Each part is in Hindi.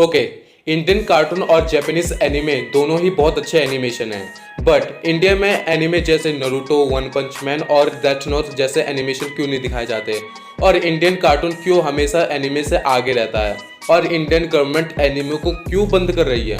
ओके, इंडियन कार्टून और जापानीज एनिमे दोनों ही बहुत अच्छे एनिमेशन हैं, बट इंडिया में एनिमे जैसे नरूटो, वन पंच मैन और डेथ नोट जैसे एनिमेशन क्यों नहीं दिखाए जाते? और इंडियन कार्टून क्यों हमेशा एनिमे से आगे रहता है? और इंडियन गवर्नमेंट एनिमे को क्यों बंद कर रही है?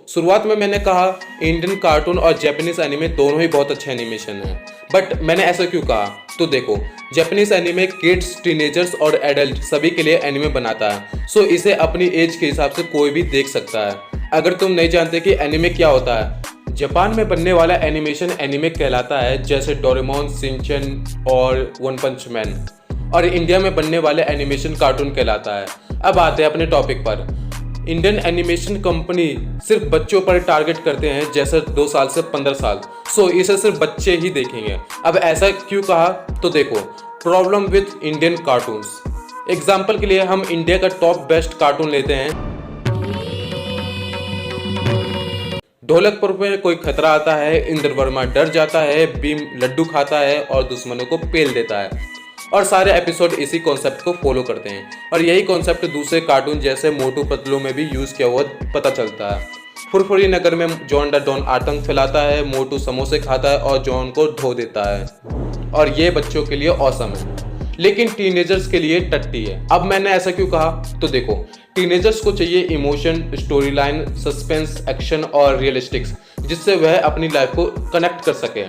शुरुआत में मैंने कहा इंडियन कार्टून और जापानीज एनिमे दोनों ही बहुत अच्छे एनिमेशन हैं, बट मैंने ऐसा क्यों कहा? तो देखो, जापानीज एनिमे किड्स, टीनेजर्स और एडल्ट सभी के लिए एनिमे बनाता है, सो इसे अपनी एज के हिसाब से कोई भी देख सकता है। अगर तुम नहीं जानते कि एनिमे क्या होता है, जापान में बनने वाला एनिमेशन एनिमे कहलाता है, जैसे डोरेमोन, शिनचैन और वन पंच मैन। और इंडिया में बनने वाले एनिमेशन कार्टून कहलाता है। अब आते हैं अपने टॉपिक पर। इंडियन एनिमेशन कंपनी सिर्फ बच्चों पर टारगेट करते हैं, जैसे 2 साल से 15 साल। सो इसे सिर्फ बच्चे ही देखेंगे। अब ऐसा क्यों कहा? तो देखो, problem with Indian cartoons. Example के लिए हम इंडिया का टॉप बेस्ट कार्टून लेते हैं। ढोलकपुर में कोई खतरा आता है, इंद्र वर्मा डर जाता है, भीम लड्डू खाता है और दुश्मनों को पेल देता है। और सारे एपिसोड इसी कॉन्सेप्ट को फॉलो करते हैं, और यही कॉन्सेप्ट दूसरे कार्टून जैसे मोटू पतलू में भी यूज किया हुआ पता चलता है। फुरफुरी नगर में जॉन द डॉन आतंक फैलाता है, मोटू समोसे खाता है और जॉन को धो देता है, और ये बच्चों के लिए ऑसम है, लेकिन टीनेजर्स के लिए टट्टी है। अब मैंने ऐसा क्यों कहा? तो देखो, टीनेजर्स को चाहिए emotion, story line, suspense, action और रियलिस्टिक्स, जिससे वह अपनी लाइफ को कनेक्ट कर सके।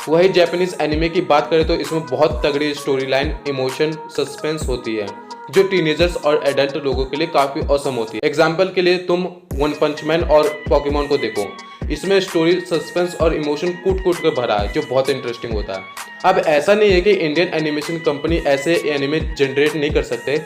वही जापानीज एनिमे की बात करें तो इसमें बहुत तगड़ी स्टोरी लाइन, इमोशन, सस्पेंस होती है, जो टीनेजर्स और एडल्ट लोगों के लिए काफ़ी औसम होती है। एग्जाम्पल के लिए तुम वन पंच मैन और पोकेमॉन को देखो, इसमें स्टोरी, सस्पेंस और इमोशन कूट कूट कर भरा है, जो बहुत इंटरेस्टिंग होता है। अब ऐसा नहीं है कि इंडियन एनिमेशन कंपनी ऐसे एनिमे जनरेट नहीं कर सकते।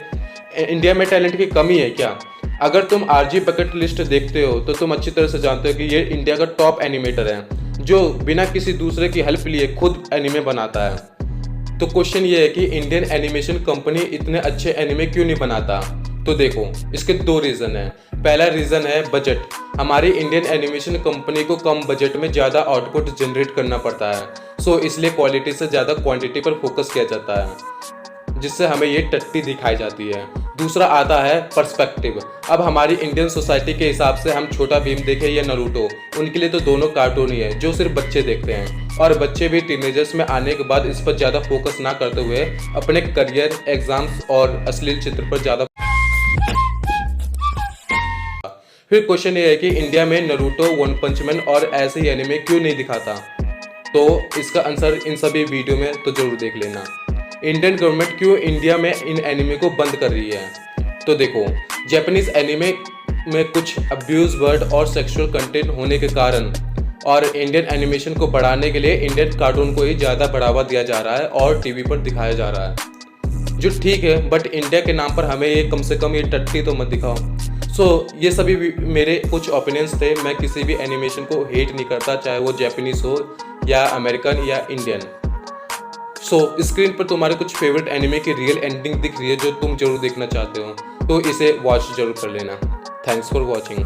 इंडिया में टैलेंट की कमी है क्या? अगर तुम आरजी बकेट लिस्ट देखते हो तो तुम अच्छी तरह से जानते हो कि ये इंडिया का टॉप एनिमेटर है, जो बिना किसी दूसरे की हेल्प लिए खुद एनिमे बनाता है। तो क्वेश्चन ये है कि इंडियन एनिमेशन कंपनी इतने अच्छे एनिमे क्यों नहीं बनाता? तो देखो, इसके 2 रीज़न है। पहला रीज़न है बजट। हमारी इंडियन एनिमेशन कंपनी को कम बजट में ज़्यादा आउटपुट जनरेट करना पड़ता है, सो इसलिए क्वालिटी से ज़्यादा क्वांटिटी पर फोकस किया जाता है, जिससे हमें ये टट्टी दिखाई जाती है। दूसरा आता है पर्सपेक्टिव। अब हमारी इंडियन सोसाइटी के हिसाब से हम छोटा भीम देखें या नरूटो, उनके लिए तो दोनों कार्टून ही है जो सिर्फ बच्चे देखते हैं, और बच्चे भी टीनेजर्स में आने के बाद इस पर ज़्यादा फोकस ना करते हुए अपने करियर, एग्जाम्स और अश्लील चित्र पर ज़्यादा। फिर क्वेश्चन ये है कि इंडिया में नरूटो, वन पंच मैन और ऐसे ही एनिमे क्यों नहीं दिखाता? तो इसका आंसर इन सभी वीडियो में तो जरूर देख लेना। इंडियन गवर्नमेंट क्यों इंडिया में इन एनिमे को बंद कर रही है? तो देखो, जापानीज एनिमे में कुछ अब्यूज वर्ड और सेक्सुअल कंटेंट होने के कारण, और इंडियन एनिमेशन को बढ़ाने के लिए इंडियन कार्टून को ही ज़्यादा बढ़ावा दिया जा रहा है और टीवी पर दिखाया जा रहा है, जो ठीक है, बट इंडिया के नाम पर हमें ये कम से कम ये टट्टी तो मत दिखाओ। ये सभी मेरे कुछ ओपिनियंस थे। मैं किसी भी एनिमेशन को हेट नहीं करता, चाहे वो जापानीज हो या अमेरिकन या इंडियन। स्क्रीन पर तुम्हारे कुछ फेवरेट एनिमे की रियल एंडिंग दिख रही है जो तुम जरूर देखना चाहते हो, तो इसे वॉच जरूर कर लेना। Thanks for watching.